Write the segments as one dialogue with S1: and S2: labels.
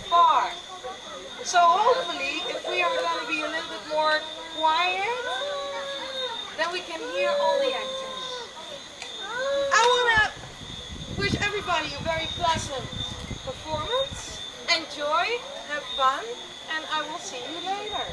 S1: far. So hopefully, if we are going to be a little bit more quiet, then we can hear all the actors. I want to wish everybody a very pleasant performance. Enjoy, have fun, and I will see you later.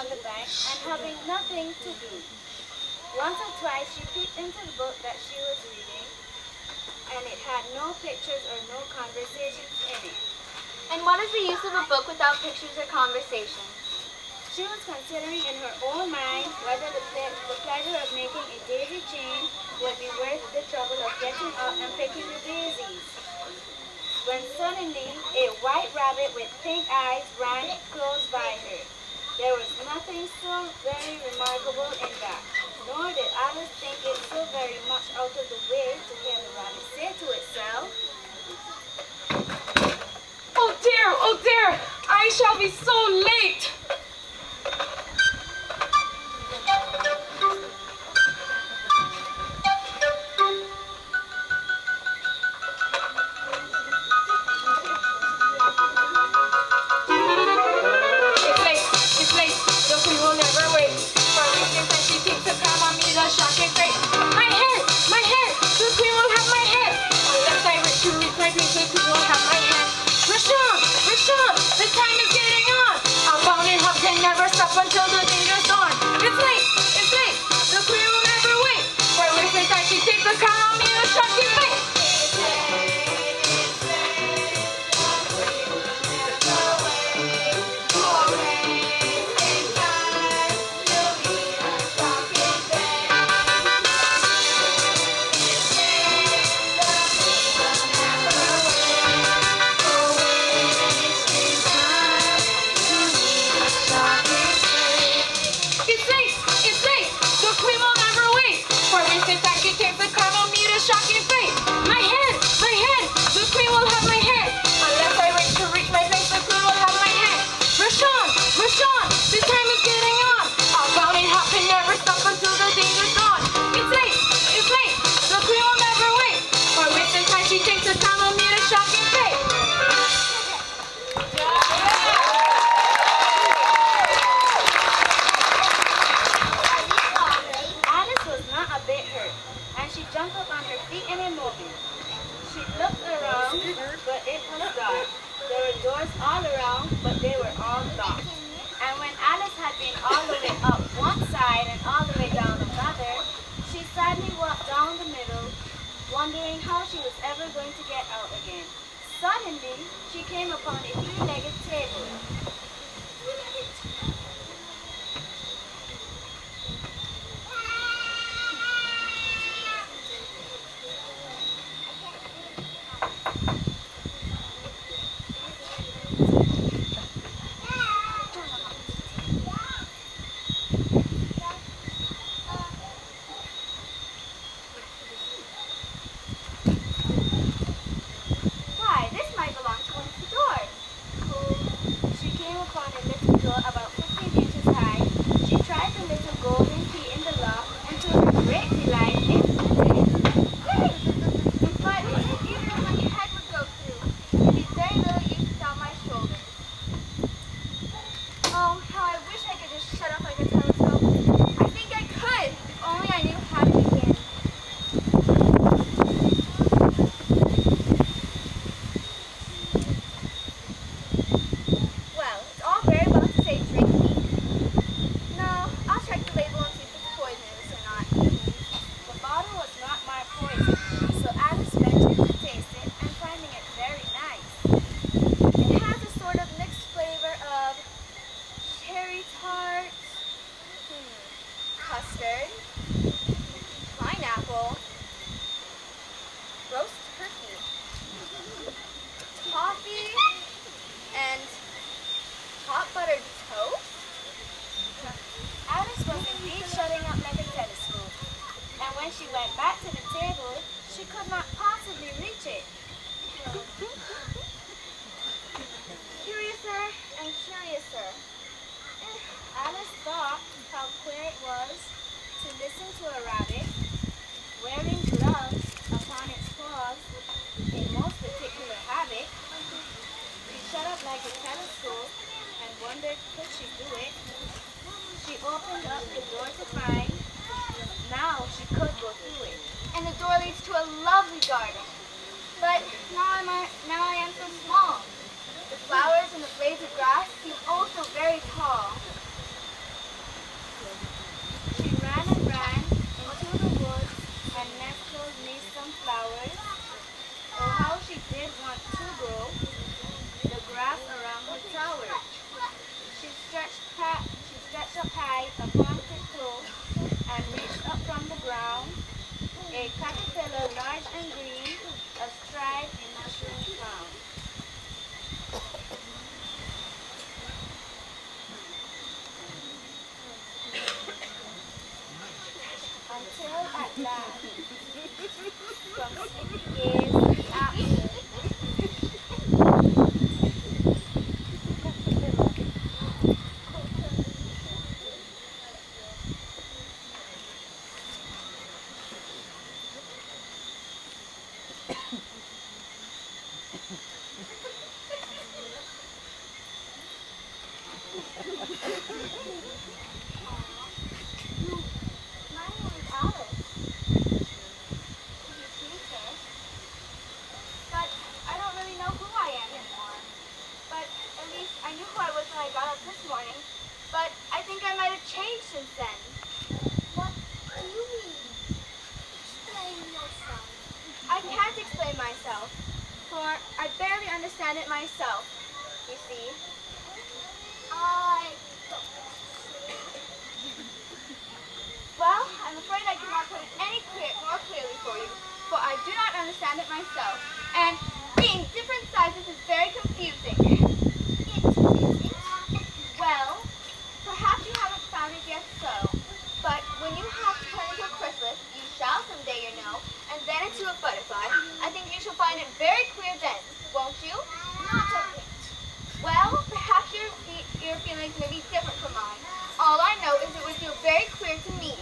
S2: on the bank and having nothing to do. Once or twice she peeked into the book that she was reading, and it had no pictures or no conversations in it.
S3: And what is the use of a book without pictures or conversations?
S2: She was considering in her own mind whether the pleasure of making a daisy chain would be worth the trouble of getting up and picking the daisies. When suddenly a white rabbit with pink eyes ran close by her. There was nothing so very remarkable in that, nor did Alice think it so very much out of the way to hear the rabbit say to itself,
S1: Oh dear, I shall be so late. It's late, the queen will never wait. For reasons that she thinks to come on me, the shocking fate. My head, the queen will have my head. Unless I reach to reach my dreams, the queen will have my head. Rush on, the time is getting on. I'll bound and hop and never stop until the danger's dawn. It's late, the queen will never wait. For reasons that she thinks to come on me, the shocking fate. Shocking fate! My head! The queen will have my head! Unless I reach to reach my place, the queen will have my head! Rush on! The time is getting on! I'll bound and hop and never stop until the danger's gone! It's late! The queen will never wait! For wasting time she takes the time on me to shocking fate!
S2: Alice was not a bit hurt, and she jumped up on her feet in a moment. She looked around, but it was dark. There were doors all around, but they were all locked. And when Alice had been all the way up one side and all the way down another, she sadly walked down the middle, wondering how she was ever going to get out again. Suddenly, she came upon a three-legged table. high upon tiptoe and reached up from the ground, a caterpillar large and green, astride a mushroom crown. Until at last, from sleepy gaze, he answered, "My name is Alice. You see, sir? But I don't really know who I am anymore. But at least I knew who I was when I got up this morning. But I think I might have changed since then."
S3: What do you mean? Explain yourself.
S2: I can't explain myself, for I barely understand it myself, you see.
S3: I
S2: Well, I'm afraid I cannot put it more clearly for you, for I do not understand it myself. And being different sizes is very confusing. Well, perhaps you haven't found it yet so, but when you have to turn into a chrysalis, you shall someday, you know, and then into a butterfly, I think you shall find it very clear then, won't you?
S3: not a bit.
S2: Well, perhaps your feelings may be different from mine. All I know is it would feel very clear to me.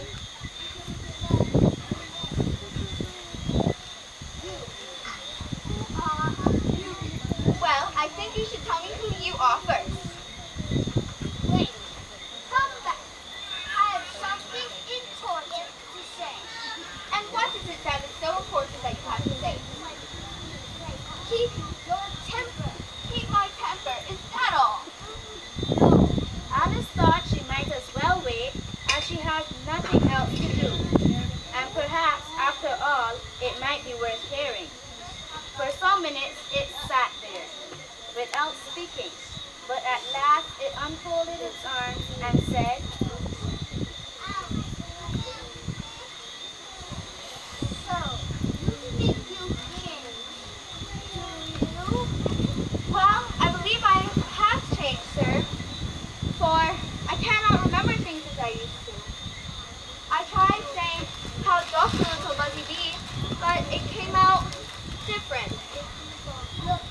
S2: Well, I think you should tell me who you are first.
S3: Wait. Come back. I have something important to say.
S2: And what is it that is so important that you have to say?
S3: Keep your temper.
S2: Keep my temper. Is that all?
S3: No.
S2: Alice thought she might as well wait, as she has nothing else to do. And perhaps, after all, it might be worth hearing. For some minutes it sat there, without speaking, but at last it unfolded its arms and said,
S3: So, you think you changed? Do you?
S2: "Well, I believe I have changed, sir, for I cannot remember things as I used to. I tried saying, 'How doth the little Buzzy bee,' but it came out different.
S3: Look,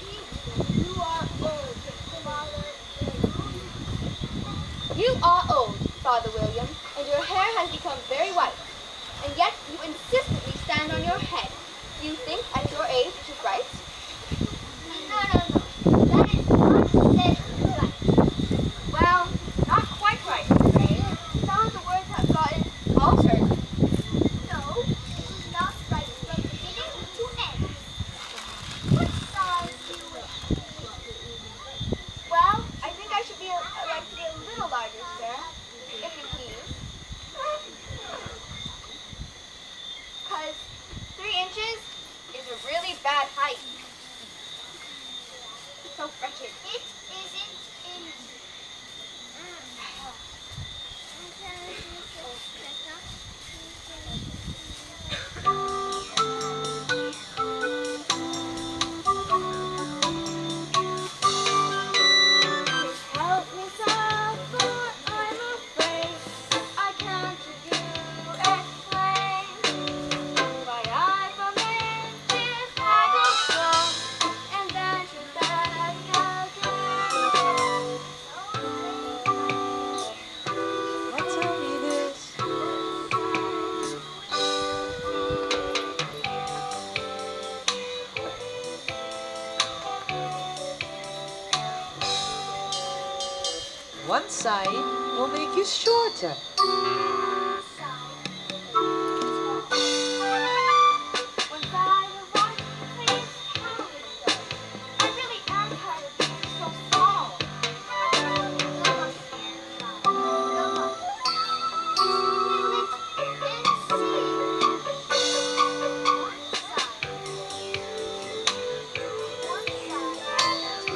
S3: you are old, Father.
S2: You are old, Father William, and your hair has become very white, and yet you insistently stand on your head. Do you think at your age it is right?"
S3: No. That is not said right.
S2: "Well, not quite right, I'm afraid. Some of the words have gotten altered."
S3: No, it is not right from beginning to end. What size do you wear?
S2: "Well, I think I should like to be a little larger, sir, if you please. 'Cause 3 inches is a really bad height. So wretched.
S3: It isn't in.
S2: Help me, sir, for I'm afraid I can't to you explain why I from inches had to grow and then to that again.
S1: Now tell me this. One side will make you shorter.
S2: One side of one, please tell me, sir. I really am tired of being so small.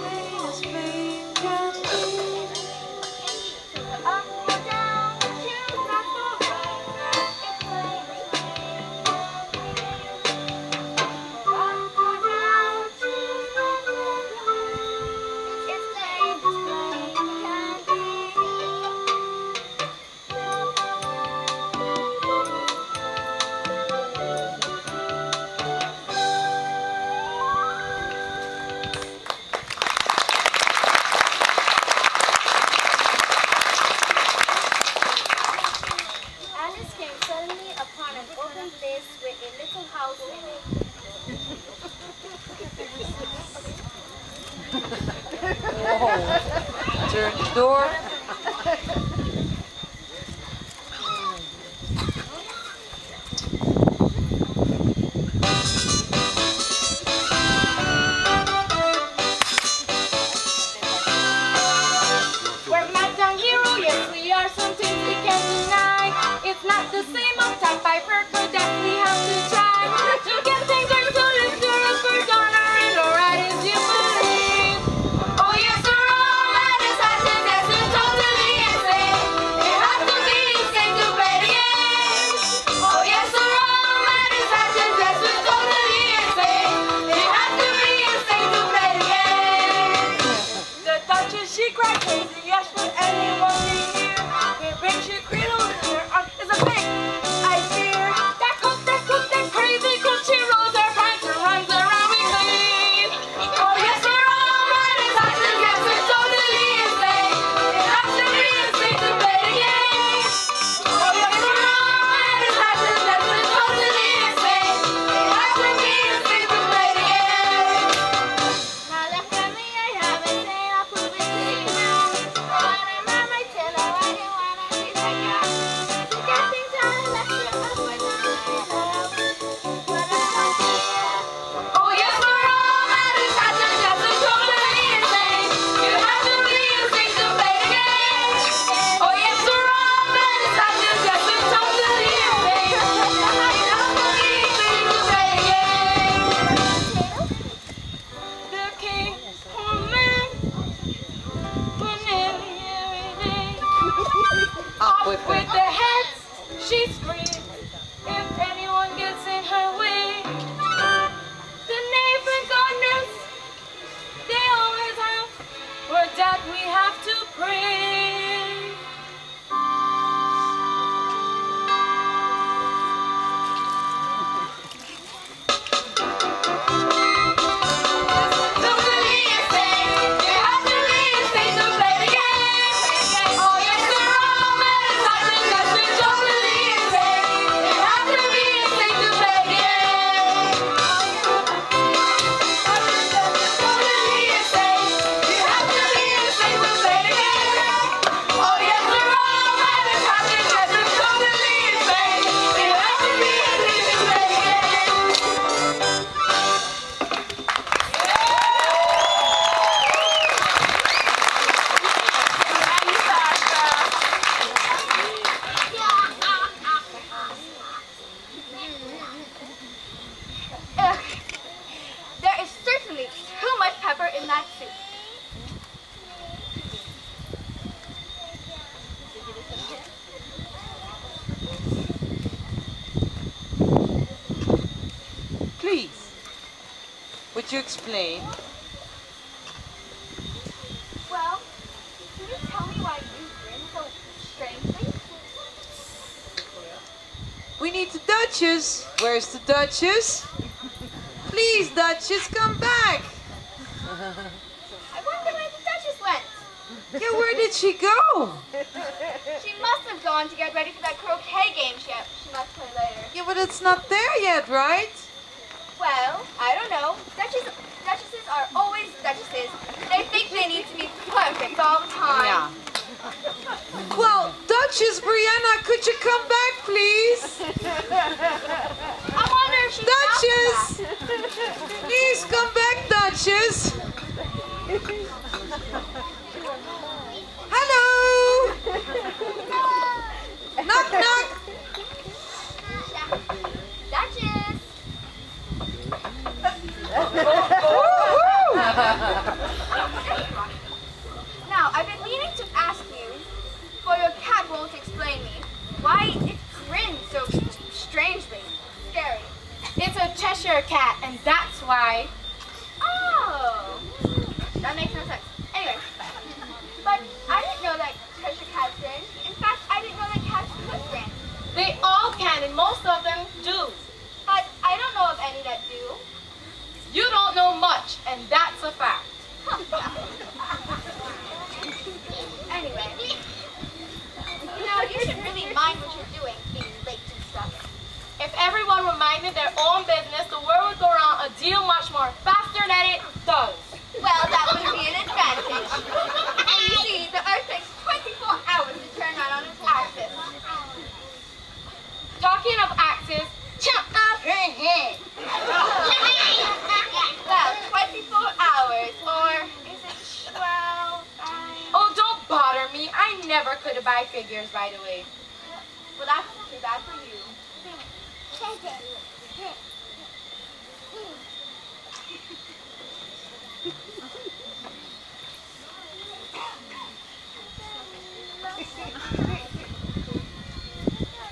S1: Pain is pain, just
S2: To the up or down,
S1: door.
S2: We're not down hero, yes we are some things we can't deny. It's not the same old type Piper could definitely have to try. To get things right to live to us for honor and alright as you believe. Oh yes, the road is hot to death and totally insane. It has to be insane to play the game. Oh yes, the road is hot to death and totally insane. It has to be insane to play the game. The Duchess, she cried crazy, yes, would anyone be here? It brings you cradles in her arms, is a big, I fear. That cook, that crazy cook, she rolls her pants and runs around me clean. Oh yes, we're all right, it's hot to get so totally insane. It has to be insane to play the game. Oh yes, we're all right, it's hot to get so totally insane. It has to be insane to play the game. Now that family I haven't seen, I'll prove it to you now. When I'm on my pillow, I don't wanna be that guy. To get things done, let's do it up and down. But I'm so oh yes, we're all mad as hot to death and totally insane. You have to be insane to play the game. Oh yes, we're all mad as hot to death and totally insane. You have to be insane to play the game. The king, woman, banana every day.
S1: Up
S2: With
S1: with
S2: the heads, she screams if anyone gets in her way. The neighbor goodness, they always have, for that we have to pray. Totally insane, you have to be insane to play the game. Oh yes, they're all mad as hot to death and totally insane. You have to be insane to play the game. Totally insane, you have to be insane to play the game. Oh yes, they're all mad as hot to death and totally insane. You have to be insane to play the game. Ugh. There is certainly too much pepper in that soup.
S1: Please, would you explain?
S3: Well, can you tell me why you grin so strangely?
S1: We need the Duchess. Where's the Duchess? Please, Duchess, come back.
S3: I wonder where the Duchess went.
S1: Yeah, where did she go?
S3: She must have gone to get ready for that croquet game she must play later.
S1: Yeah, but it's not there yet, right?
S3: Well, I don't know. Duchesses are always duchesses. They think they need to be perfect all the time.
S1: Well, Duchess Brianna, could you come back, please?
S3: I wonder if she's
S1: Duchess! Please come back, Duchess. Hello! Knock, knock.
S3: Duchess! Now, I've been meaning to ask you, for your cat won't explain me, why it grins so strangely. Scary.
S2: It's a Cheshire cat, and that's why.
S3: Oh! That makes no sense. Anyway, but I didn't know that Cheshire cats grin. In fact, I didn't know that cats could grin.
S2: They all can, and most of them do.
S3: But I don't know of any that do.
S2: You don't know much, and that's a fact.
S3: Anyway, you should really mind what you're doing, being late and stuff.
S2: If everyone were minding their own business, the world would go around a deal much more faster than it does.
S3: Well, that would be an advantage. And you see, the earth talking of axes, chop off her head. Well, 24 hours, or is it 12 hours?
S1: Oh, don't bother me. I never could buy figures, by the way.
S3: Well, that's too bad for you.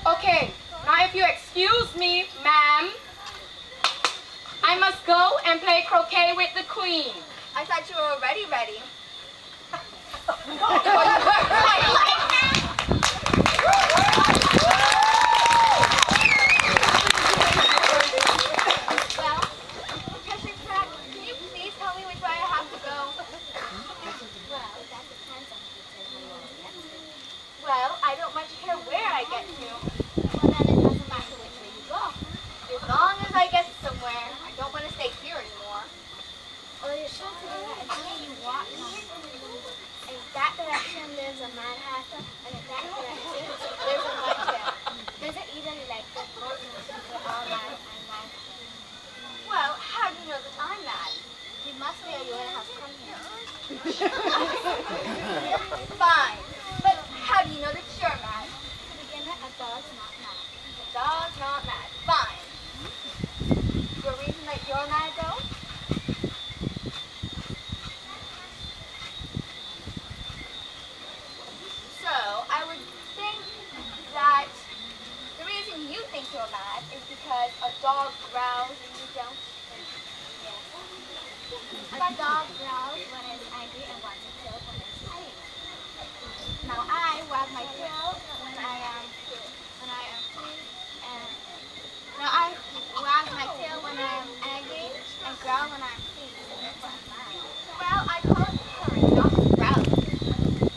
S1: Okay, now if you excuse me, ma'am, I must go and play croquet with the queen.
S3: I thought you were already ready. Well, Cheshire Cat, can you please tell me which way I have to go? Well, that depends on which way you want to get to. Well, I don't much care where I get to. Well, then it doesn't matter which way you go. As long as I get somewhere, I don't want to stay here anymore. Well, you're sure to do that until you walk. In that direction, there's a Mad Hatter, and in that direction, there's a Mud Tail. There's an either like the both are all mad and mad. Well, how do you know that I'm mad? You must be or you wouldn't have come here. Fine. But how do you know that you're mad? To begin with, a dog's not mad. A dog's not mad. Fine. The reason that you're mad, though? So, I would think that the reason you think you're mad is because a dog growls and you don't. Yes. A dog growls when it's angry and wants to kill when it's playing. Now I wag my tail when I am now I wag my tail when I am angry and growl when I'm pleased. Well, I call it purring, not growling.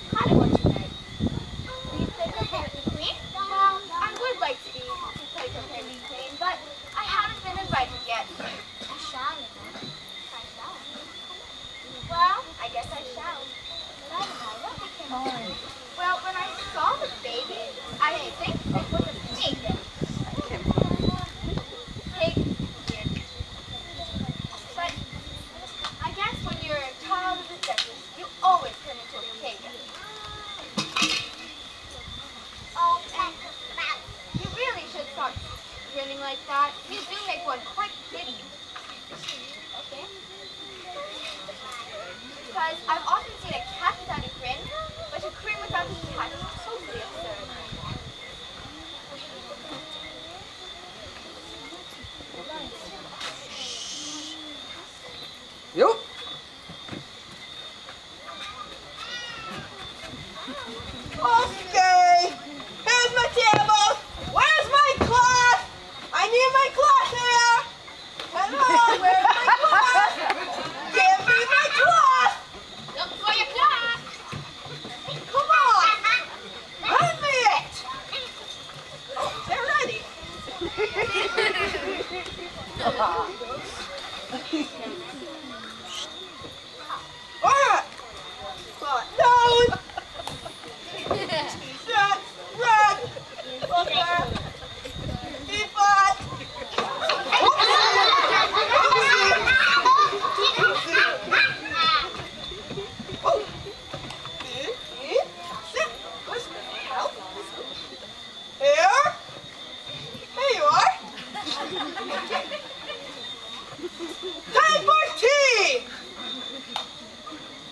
S3: Kind of what you meant. Do you play croquet with the queen? Well, I would like to play croquet with the queen, but I haven't been invited yet. You shall, you know. I shall. Well, I guess I shall. But I don't know what became of it. Well, when I saw the baby, I didn't think it was a pig. Pig. But I guess when you're a child of the Duchess, you always turn into a pig. Oh, and you really should stop grinning like that. You do make one quite pretty. Okay? Because I've often seen a cat without a grin, but a grin without a cat is totally absurd.
S4: Yup. Okay. Here's my table. Where's my cloth? I need my cloth here. Hello, where's my cloth? Give me my cloth.
S3: Look for your cloth!
S4: Come on. Hand me it. Oh, they're ready. All right. Cloth nose. Set. Red. Booker. Teapot. Here you are. Time for tea.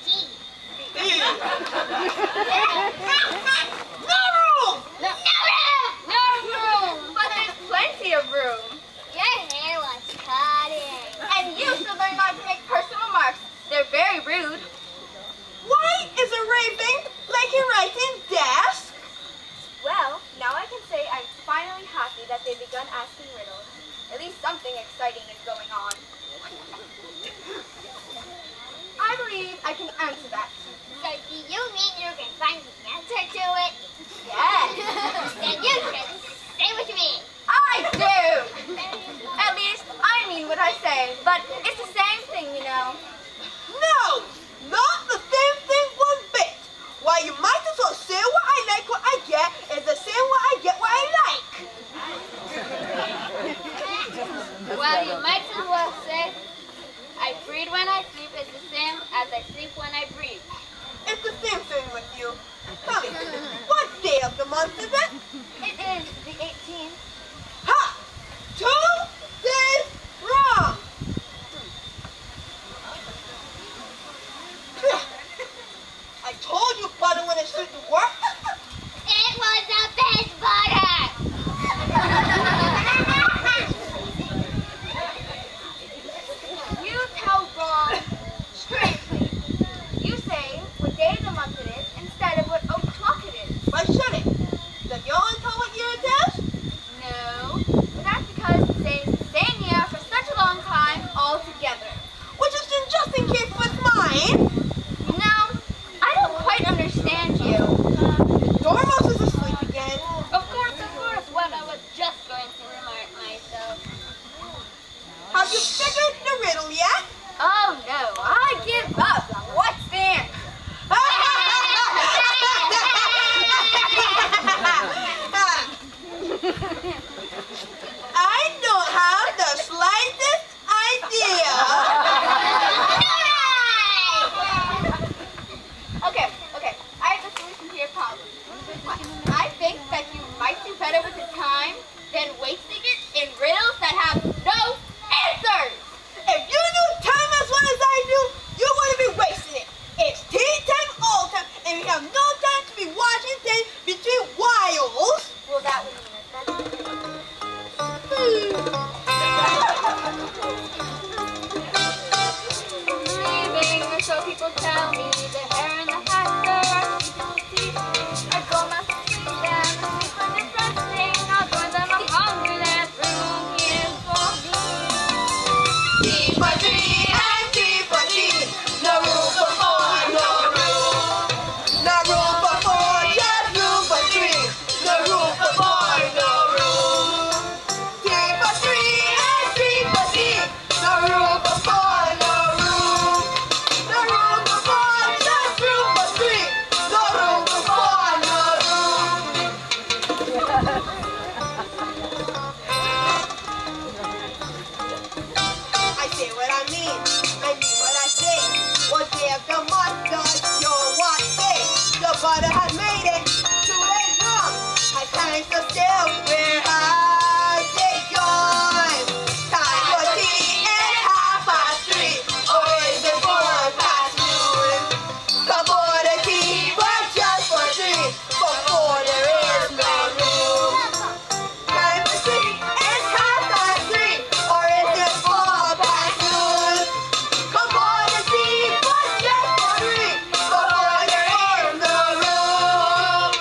S4: Tea. No room.
S3: No room! But there's plenty of room. Your hair was cutting. And you should learn not to make personal remarks. They're very rude.
S4: Why is a raving like a writing desk?
S3: Well, now I can say I'm finally happy that they've begun asking riddles. At least something exciting is going on. I believe I can answer that. So do you mean you can find the answer to it? Yes. Then you should say what you mean. I do. At least I mean what I say, but it's the same thing, you know.
S4: No, not the same thing one bit. Why, you might as well say what I like what I get as the same what I get what I like.
S3: because they staying here for such a long time all together.
S4: Which is just in case with mine.
S3: You know, I don't quite understand you.
S4: Dormouse is asleep again.
S3: Of course, what I was just going to remark myself.
S4: Have you figured the riddle yet?
S3: Oh no, I give up. What's that?
S4: I don't have the slightest idea.
S3: Okay, I have a solution to your problem. I think that you might do better with the time than wasting it in riddles that have no answers.
S4: If you knew time as well as I do, you wouldn't be wasting it. It's tea time all time, and we have no time to be watching things between whiles.
S3: Well, that would mean that's leaving, or so people tell me. The hair and the hat, there are people see. I go must see them, when they're resting. I'll join them, I'm hungry, there's room here for me.
S4: Tea for tea and tea for tea. No room for four, no room. No room for four, just room for three. No room for four, no room. Tea for three and tea for tea. No room for four, no room. No room for four, just room for three. No room for four, no room. I say what I mean what I say. What give the mother your what say? The butter has made it 2 days wrong. Has time to still where has it gone? Time for tea at 3:30, or is it 4:00? Come for the tea, but just for 3. For 4 there is no room. Time for tea at 3:30, or is it 4:00? Come for the tea, but just for 3. For 4 there is no room.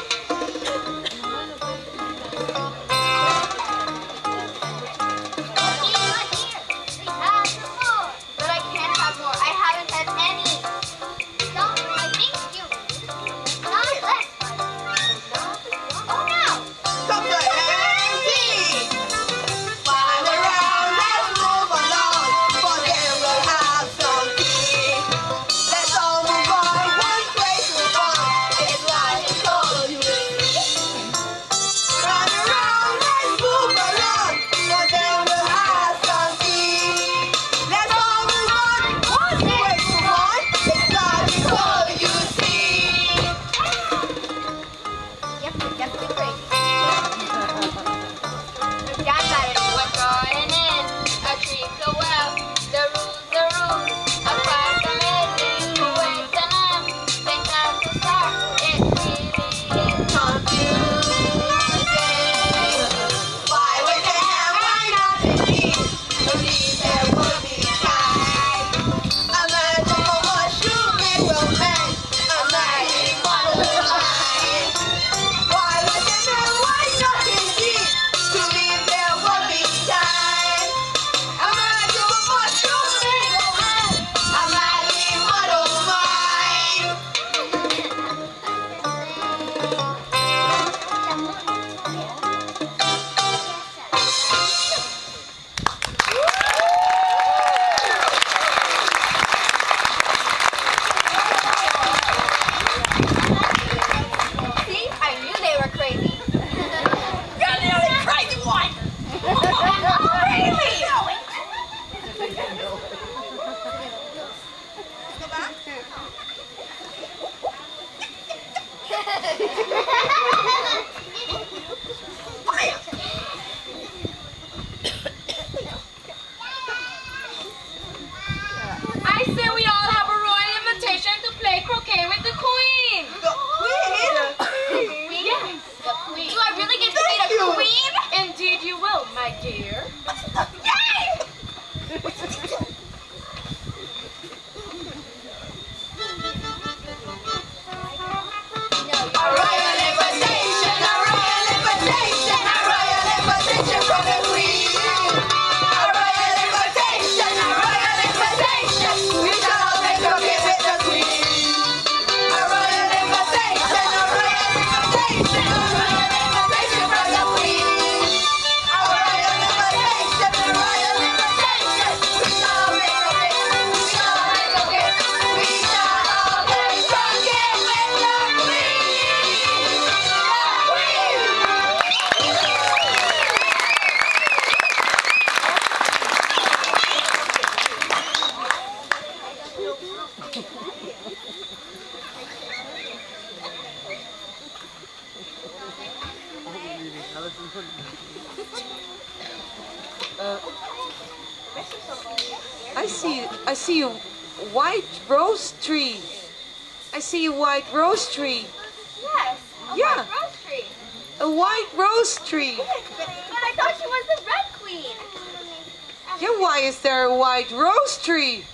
S1: I see a white rose tree. I see a white rose tree.
S3: Yes, a white rose tree.
S1: A white rose tree.
S3: But I thought she was the Red Queen.
S1: Yeah, why is there a white rose tree?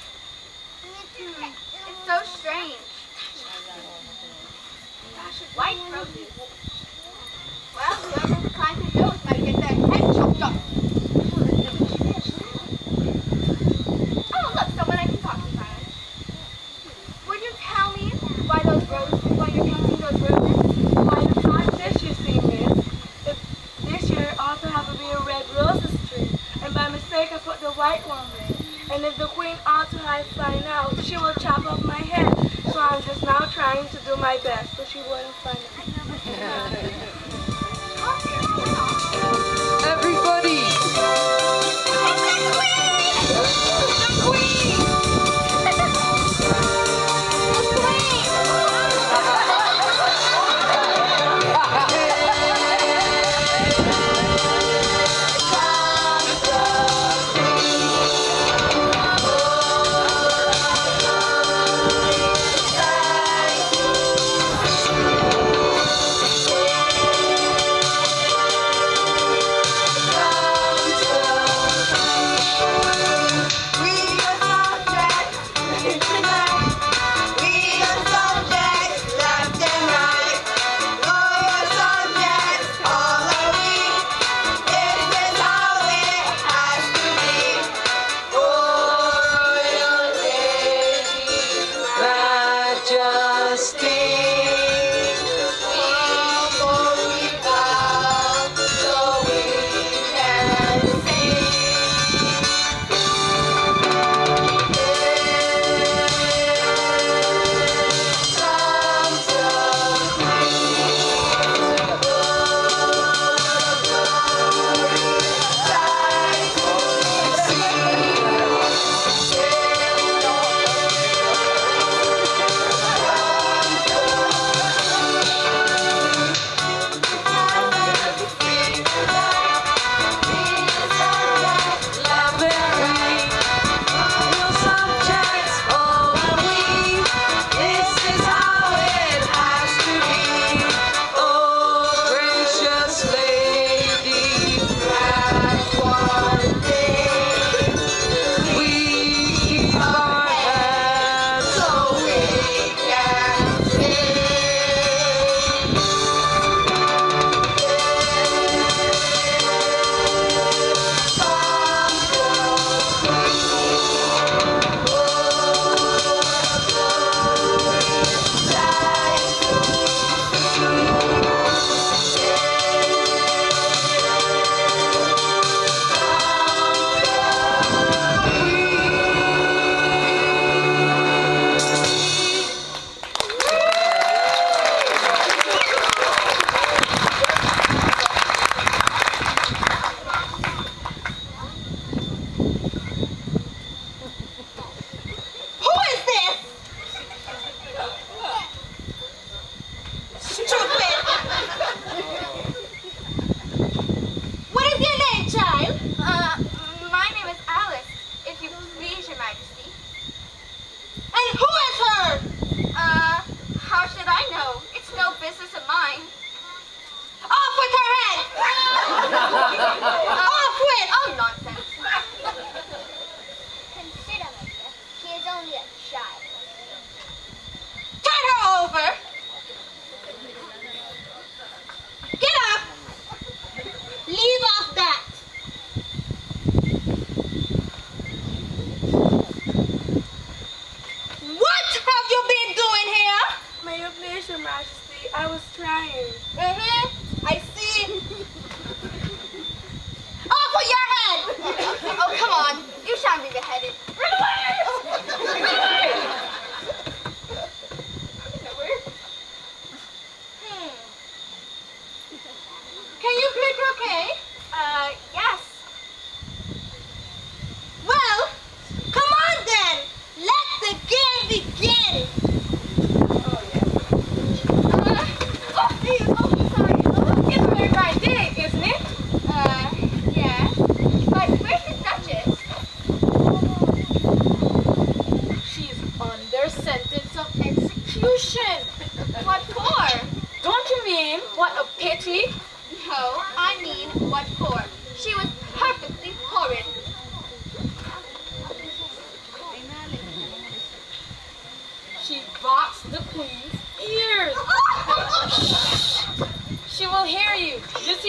S3: It's so strange. Gosh, white roses. Well, whoever climbs the nose might get their head chopped off. Oh, look, someone I can talk to finally. Would you tell me why those roses, why you're painting those roses?
S5: Why the contest you see, miss, if this year also happened to be a red roses tree, and by mistake I put the white one there. And if the queen ought to find out, she will chop off my head. So I'm just now trying to do my best so she wouldn't find out.
S1: Everybody!
S3: The Queen!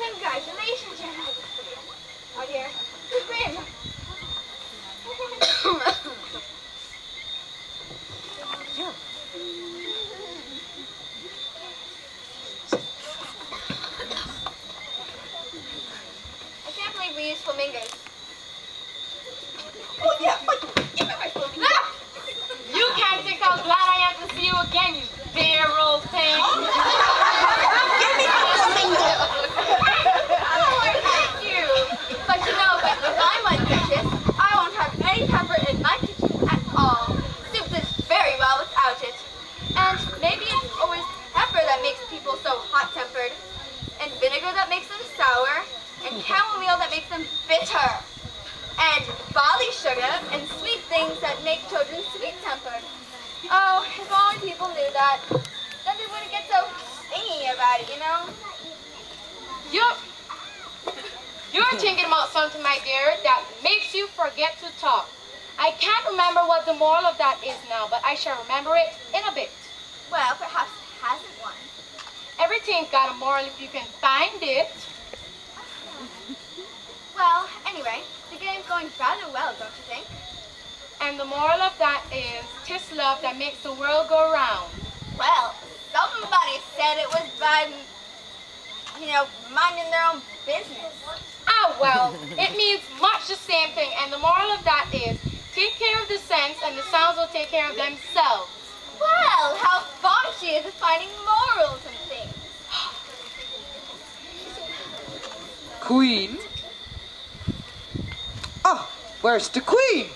S3: Congratulations, your Majesty. Oh dear, who's been? I can't believe we use flamingos.
S4: Oh yeah, give me my flamingo.
S3: Ah!
S2: You can't think how glad I am to see you again, you dear old thing.
S4: Give me my flamingo.
S3: Oh, thank you. But you know, if I'm unconscious, I won't have any pepper in my kitchen at all. Soup does very well without it. And maybe it's always pepper that makes people so hot-tempered, and vinegar that makes them sour, and chamomile that makes them bitter, and barley sugar and sweet things that make children sweet-tempered. Oh, if only people knew that, then they wouldn't get so stingy about it, you know?
S2: You're thinking about something, my dear, that makes you forget to talk. I can't remember what the moral of that is now, but I shall remember it in a bit.
S3: Well, perhaps it hasn't one.
S2: Everything's got a moral if you can find it.
S3: Well, anyway, the game's going rather well, don't you think?
S2: And the moral of that is, 'tis love that makes the world go round.
S3: Well, somebody said it was by, minding their own business.
S2: Ah, well, it means much the same thing, and the moral of that is, take care of the sense, and the sounds will take care of themselves.
S3: Well, how fond she is of finding morals and things.
S6: Queen? Oh, where's the queen?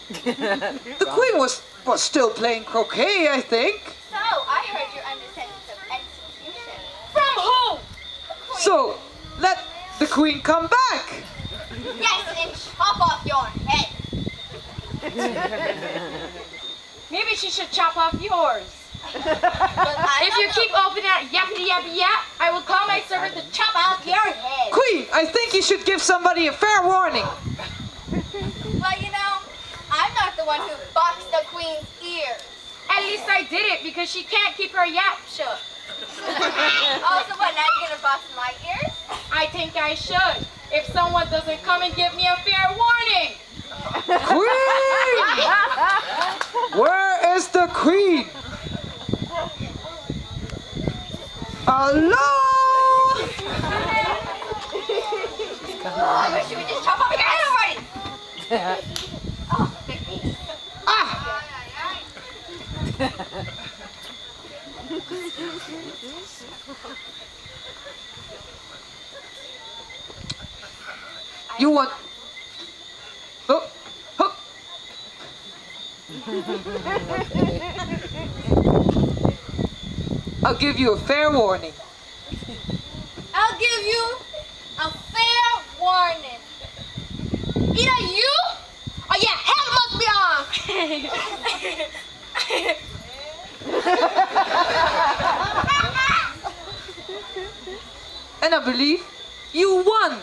S6: The queen was still playing croquet, I think.
S3: So, I heard you're under sentence of execution.
S2: From who?
S6: So, let the queen come back.
S3: Yes, and chop off your head.
S2: Maybe she should chop off yours.
S3: But
S2: If you keep opening that yappity yappy yap, I will call my servant to chop off your head.
S6: Queen, I think you should give somebody a fair warning.
S3: Well, I'm not the one who boxed the queen's ears.
S2: At least I did it because she can't keep her yap shut.
S3: Oh, so what, now you're going to box my ears?
S2: I think I should, if someone doesn't come and give me a fair warning.
S6: Queen! Where is the queen? Hello?
S3: Oh, should we just chop off your head already? Oh, big piece.
S6: Ah! You want... Oh, oh. I'll give you a fair warning.
S3: I'll give you a fair warning. Either you or your head must be off.
S6: And I believe you won,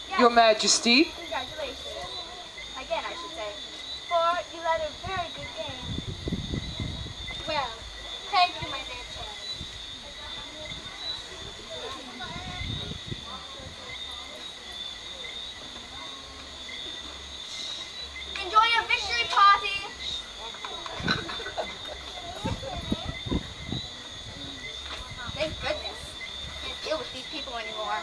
S3: Yes.
S6: Your Majesty.
S3: Congratulations. Again, I should say. For you led a very good game. Well, thank you, my dear child. Enjoy your victory party. Thank goodness. Can't deal with these people anymore.